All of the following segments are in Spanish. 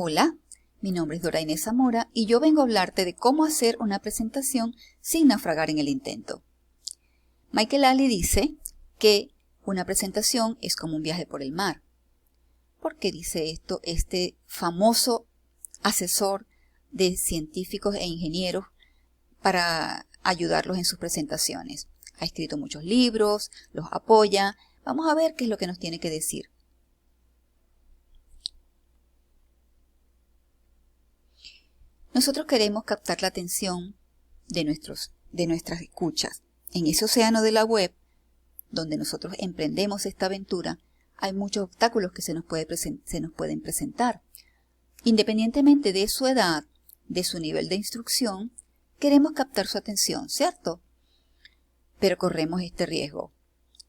Hola, mi nombre es Dora Inés Zamora y yo vengo a hablarte de cómo hacer una presentación sin naufragar en el intento. Michael Alley dice que una presentación es como un viaje por el mar. ¿Por qué dice esto este famoso asesor de científicos e ingenieros para ayudarlos en sus presentaciones? Ha escrito muchos libros, los apoya. Vamos a ver qué es lo que nos tiene que decir. Nosotros queremos captar la atención de nuestras escuchas. En ese océano de la web, donde nosotros emprendemos esta aventura, hay muchos obstáculos que se nos pueden presentar. Independientemente de su edad, de su nivel de instrucción, queremos captar su atención, ¿cierto? Pero corremos este riesgo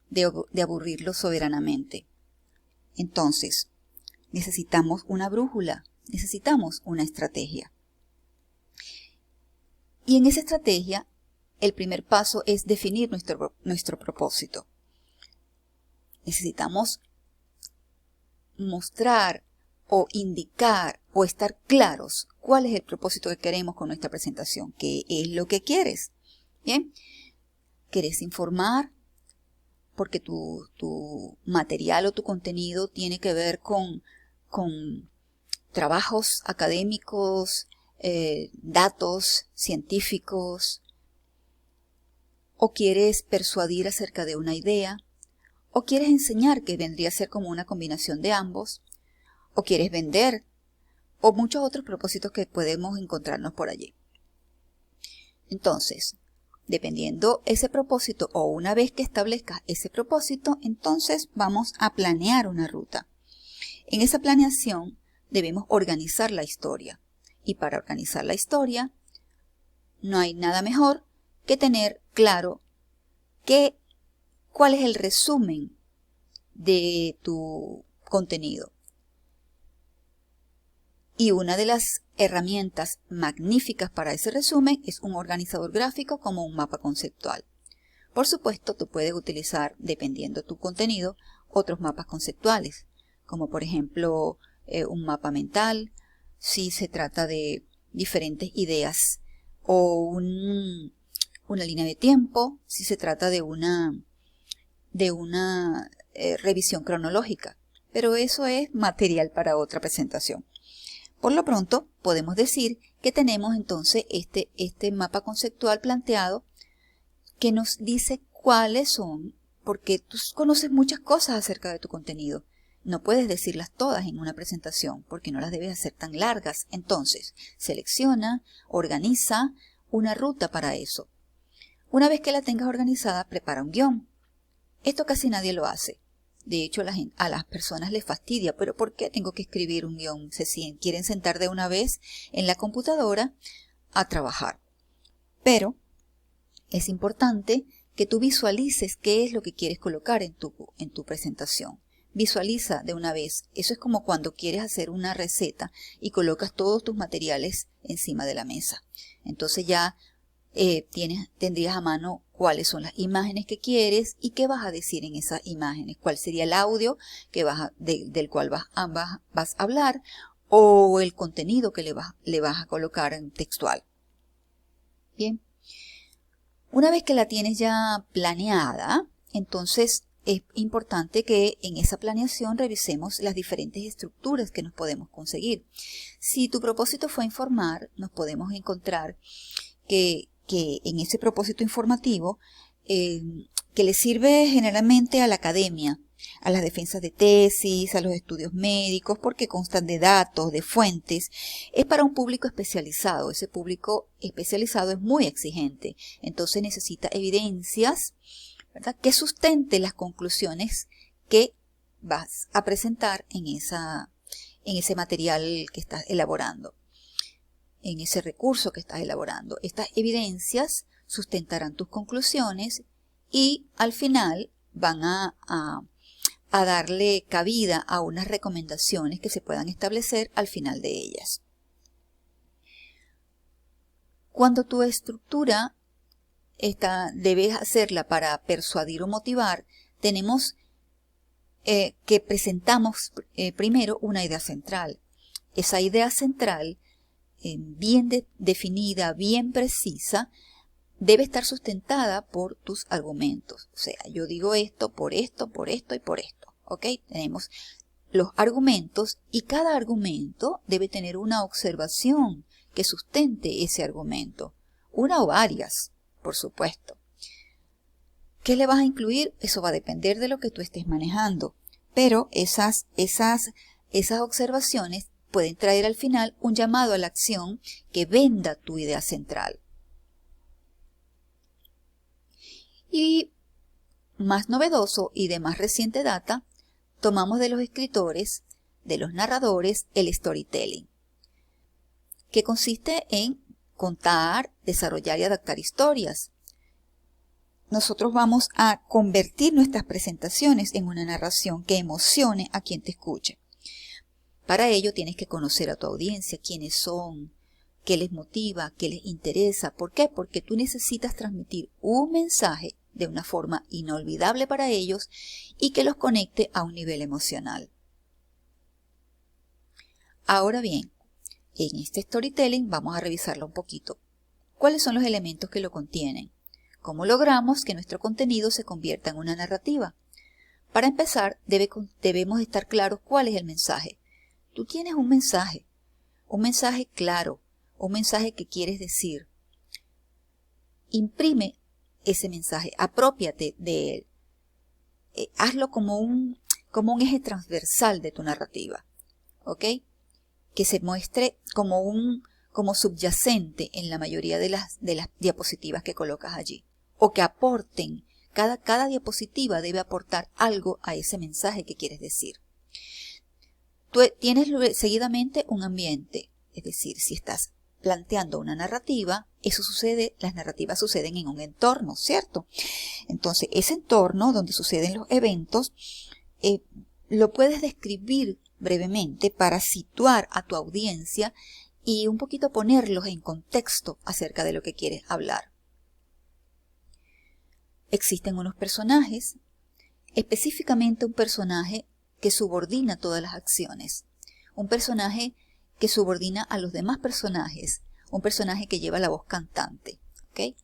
de aburrirlo soberanamente. Entonces, necesitamos una brújula, necesitamos una estrategia. Y en esa estrategia, el primer paso es definir nuestro propósito. Necesitamos mostrar o indicar o estar claros cuál es el propósito que queremos con nuestra presentación. ¿Qué es lo que quieres? ¿Bien? ¿Quieres informar? Porque tu material o tu contenido tiene que ver con trabajos académicos, datos científicos, o quieres persuadir acerca de una idea, o quieres enseñar, que vendría a ser como una combinación de ambos, o quieres vender, o muchos otros propósitos que podemos encontrarnos por allí. Entonces, dependiendo ese propósito, o una vez que establezcas ese propósito, entonces vamos a planear una ruta. En esa planeación debemos organizar la historia. Y para organizar la historia, no hay nada mejor que tener claro cuál es el resumen de tu contenido. Y una de las herramientas magníficas para ese resumen es un organizador gráfico como un mapa conceptual. Por supuesto, tú puedes utilizar, dependiendo de tu contenido, otros mapas conceptuales, como por ejemplo un mapa mental, si se trata de diferentes ideas, o una línea de tiempo, si se trata de una revisión cronológica. Pero eso es material para otra presentación. Por lo pronto, podemos decir que tenemos entonces este mapa conceptual planteado que nos dice cuáles son, porque tú conoces muchas cosas acerca de tu contenido. No puedes decirlas todas en una presentación porque no las debes hacer tan largas. Entonces, selecciona, organiza una ruta para eso. Una vez que la tengas organizada, prepara un guión. Esto casi nadie lo hace. De hecho, a las personas les fastidia. ¿Pero por qué tengo que escribir un guión? Quieren sentar de una vez en la computadora a trabajar. Pero es importante que tú visualices qué es lo que quieres colocar en tu presentación. Visualiza de una vez. Eso es como cuando quieres hacer una receta y colocas todos tus materiales encima de la mesa. Entonces ya tendrías a mano cuáles son las imágenes que quieres y qué vas a decir en esas imágenes. Cuál sería el audio del cual vas a hablar, o el contenido que le vas a colocar en textual. Bien. Una vez que la tienes ya planeada, entonces es importante que en esa planeación revisemos las diferentes estructuras que nos podemos conseguir. Si tu propósito fue informar, nos podemos encontrar que en ese propósito informativo, que le sirve generalmente a la academia, a las defensas de tesis, a los estudios médicos, porque constan de datos, de fuentes, es para un público especializado. Ese público especializado es muy exigente, entonces necesita evidencias, ¿verdad?, que sustente las conclusiones que vas a presentar en ese material que estás elaborando, en ese recurso que estás elaborando. Estas evidencias sustentarán tus conclusiones y al final van a darle cabida a unas recomendaciones que se puedan establecer al final de ellas. Cuando tu estructura debes hacerla para persuadir o motivar, tenemos que presentamos primero una idea central. esa idea central, bien definida, bien precisa, debe estar sustentada por tus argumentos. O sea, yo digo esto, por esto, por esto y por esto. ¿Ok? Tenemos los argumentos y cada argumento debe tener una observación que sustente ese argumento. Una o varias, por supuesto. ¿Qué le vas a incluir? Eso va a depender de lo que tú estés manejando. Pero esas observaciones pueden traer al final un llamado a la acción que venda tu idea central. Y más novedoso y de más reciente data, tomamos de los escritores, de los narradores, el storytelling, que consiste en contar, desarrollar y adaptar historias. Nosotros vamos a convertir nuestras presentaciones en una narración que emocione a quien te escuche. Para ello tienes que conocer a tu audiencia, quiénes son, qué les motiva, qué les interesa. ¿Por qué? Porque tú necesitas transmitir un mensaje de una forma inolvidable para ellos y que los conecte a un nivel emocional. Ahora bien, en este storytelling vamos a revisarlo un poquito. ¿Cuáles son los elementos que lo contienen? ¿Cómo logramos que nuestro contenido se convierta en una narrativa? Para empezar, debemos estar claros cuál es el mensaje. Tú tienes un mensaje claro, un mensaje que quieres decir. Imprime ese mensaje, aprópiate de él. Hazlo como un eje transversal de tu narrativa, ¿ok? Que se muestre como subyacente en la mayoría de las diapositivas que colocas allí. O que aporten, cada diapositiva debe aportar algo a ese mensaje que quieres decir. Tú tienes seguidamente un ambiente, es decir, si estás planteando una narrativa, las narrativas suceden en un entorno, ¿cierto? Entonces, ese entorno donde suceden los eventos, lo puedes describir brevemente para situar a tu audiencia y un poquito ponerlos en contexto acerca de lo que quieres hablar. Existen unos personajes, específicamente un personaje que subordina todas las acciones, un personaje que subordina a los demás personajes, un personaje que lleva la voz cantante, ¿ok?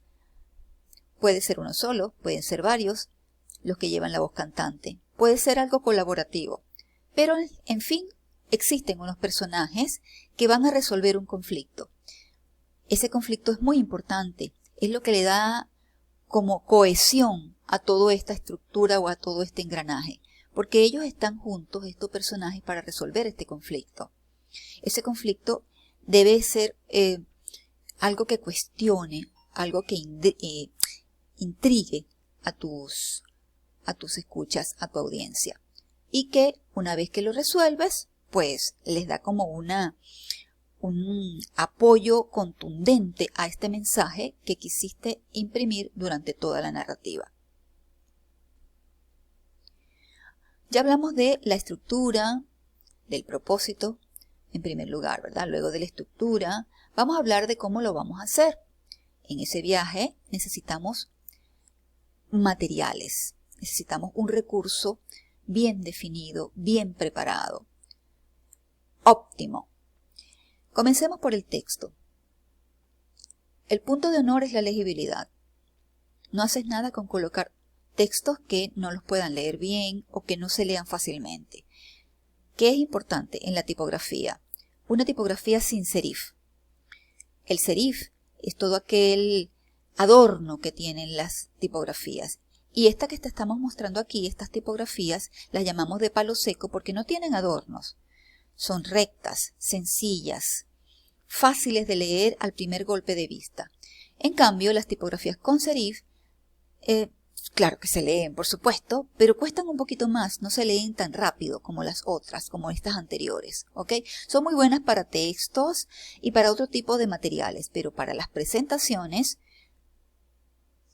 Puede ser uno solo, pueden ser varios los que llevan la voz cantante, puede ser algo colaborativo, pero en fin, existen unos personajes que van a resolver un conflicto. Ese conflicto es muy importante, es lo que le da como cohesión a toda esta estructura o a todo este engranaje, porque ellos están juntos, estos personajes, para resolver este conflicto. Ese conflicto debe ser algo que cuestione, algo que intrigue a tus escuchas, a tu audiencia, y que una vez que lo resuelves, pues les da como un apoyo contundente a este mensaje que quisiste imprimir durante toda la narrativa. Ya hablamos de la estructura, del propósito, en primer lugar, ¿verdad? Luego de la estructura, vamos a hablar de cómo lo vamos a hacer. En ese viaje necesitamos materiales, necesitamos un recurso bien definido, bien preparado, óptimo. Comencemos por el texto. El punto de honor es la legibilidad. No haces nada con colocar textos que no los puedan leer bien o que no se lean fácilmente. ¿Qué es importante en la tipografía? Una tipografía sin serif. El serif es todo aquel adorno que tienen las tipografías. Y esta que te estamos mostrando aquí, estas tipografías, las llamamos de palo seco porque no tienen adornos. Son rectas, sencillas, fáciles de leer al primer golpe de vista. En cambio, las tipografías con serif, claro que se leen, por supuesto, pero cuestan un poquito más, no se leen tan rápido como las otras, como estas anteriores, ¿ok? Son muy buenas para textos y para otro tipo de materiales, pero para las presentaciones,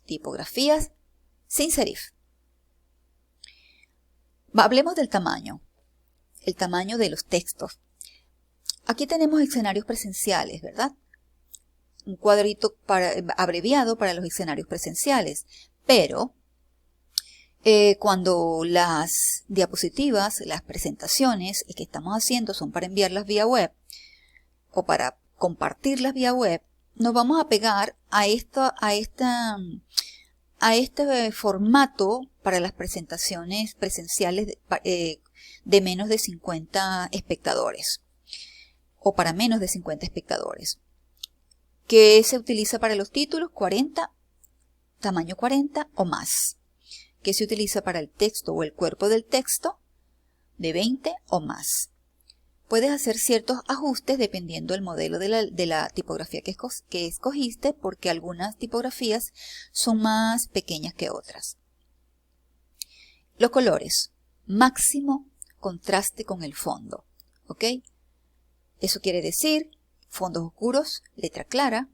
tipografías sin serif. Hablemos del tamaño, el tamaño de los textos. Aquí tenemos escenarios presenciales, ¿verdad? Un cuadrito abreviado para los escenarios presenciales, pero Cuando las diapositivas, las presentaciones que estamos haciendo son para enviarlas vía web o para compartirlas vía web, nos vamos a pegar a este formato para las presentaciones presenciales de menos de 50 espectadores o para menos de 50 espectadores, que se utiliza para los títulos 40, tamaño 40 o más, que se utiliza para el texto o el cuerpo del texto de 20 o más. Puedes hacer ciertos ajustes dependiendo del modelo de la tipografía que escogiste, porque algunas tipografías son más pequeñas que otras. Los colores. Máximo contraste con el fondo. ¿Ok? Eso quiere decir fondos oscuros, letra clara,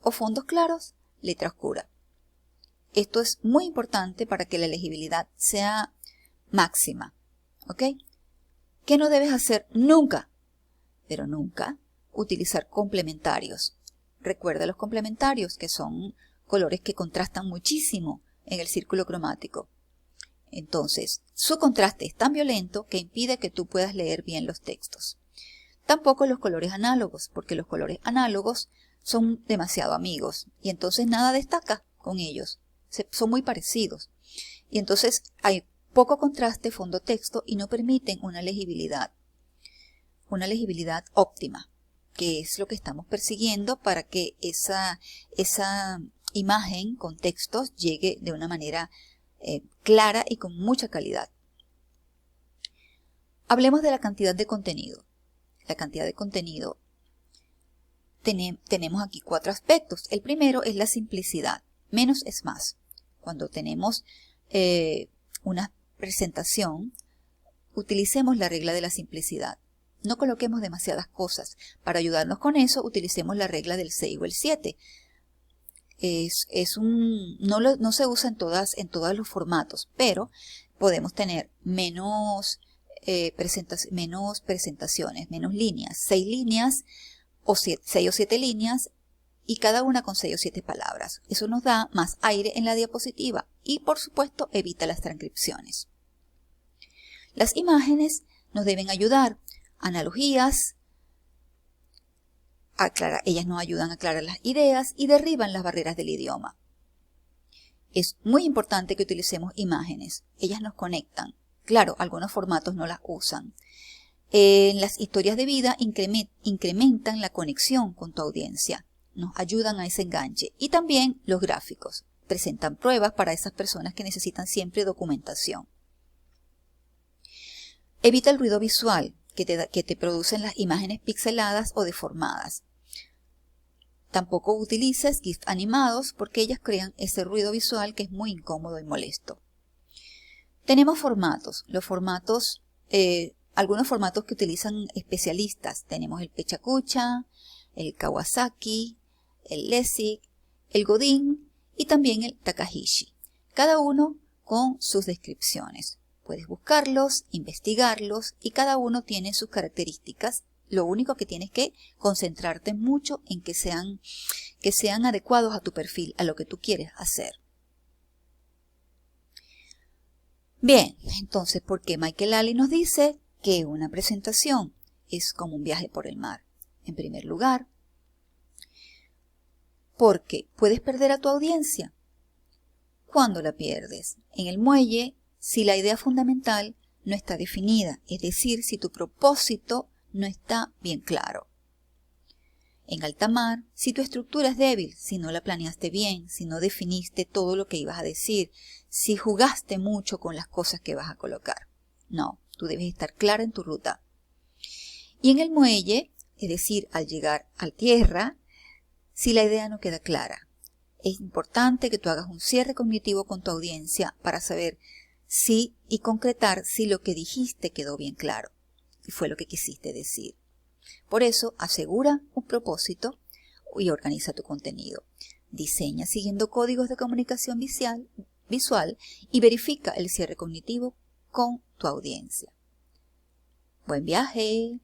o fondos claros, letra oscura. Esto es muy importante para que la legibilidad sea máxima. ¿Ok? ¿Qué no debes hacer nunca? Pero nunca utilizar complementarios. Recuerda los complementarios, que son colores que contrastan muchísimo en el círculo cromático. Entonces, su contraste es tan violento que impide que tú puedas leer bien los textos. Tampoco los colores análogos, porque los colores análogos son demasiado amigos y entonces nada destaca con ellos. Son muy parecidos. Y entonces hay poco contraste fondo-texto y no permiten una legibilidad óptima, que es lo que estamos persiguiendo para que esa imagen con textos llegue de una manera clara y con mucha calidad. Hablemos de la cantidad de contenido. La cantidad de contenido, tenemos aquí 4 aspectos. El primero es la simplicidad. Menos es más. Cuando tenemos una presentación, utilicemos la regla de la simplicidad. No coloquemos demasiadas cosas. Para ayudarnos con eso, utilicemos la regla del 6 o el 7. No se usa en todos los formatos, pero podemos tener menos presentaciones, menos líneas, 6 líneas o 6 o 7 líneas y cada una con 6 o 7 palabras. Eso nos da más aire en la diapositiva y, por supuesto, evita las transcripciones. Las imágenes nos deben ayudar. Analogías, ellas nos ayudan a aclarar las ideas y derriban las barreras del idioma. Es muy importante que utilicemos imágenes. Ellas nos conectan. Claro, algunos formatos no las usan. En las historias de vida incrementan la conexión con tu audiencia. Nos ayudan a ese enganche. Y también los gráficos. Presentan pruebas para esas personas que necesitan siempre documentación. Evita el ruido visual que te producen las imágenes pixeladas o deformadas. Tampoco utilices GIFs animados porque ellas crean ese ruido visual que es muy incómodo y molesto. Tenemos formatos. Algunos formatos que utilizan especialistas. Tenemos el Pechacucha, el Kawasaki, el Lessig, el Godin y también el Takahashi. Cada uno con sus descripciones. Puedes buscarlos, investigarlos y cada uno tiene sus características. Lo único que tienes que concentrarte mucho en que sean adecuados a tu perfil, a lo que tú quieres hacer. Bien, entonces, ¿por qué Michael Lally nos dice que una presentación es como un viaje por el mar? En primer lugar, porque puedes perder a tu audiencia. ¿Cuándo la pierdes? En el muelle, si la idea fundamental no está definida, es decir, si tu propósito no está bien claro. En alta mar, si tu estructura es débil, si no la planeaste bien, si no definiste todo lo que ibas a decir, si jugaste mucho con las cosas que vas a colocar. No, tú debes estar clara en tu ruta. Y en el muelle, es decir, al llegar a tierra, si la idea no queda clara. Es importante que tú hagas un cierre cognitivo con tu audiencia para saber y concretar si lo que dijiste quedó bien claro y fue lo que quisiste decir. Por eso, asegura un propósito y organiza tu contenido. Diseña siguiendo códigos de comunicación visual y verifica el cierre cognitivo con tu audiencia. ¡Buen viaje!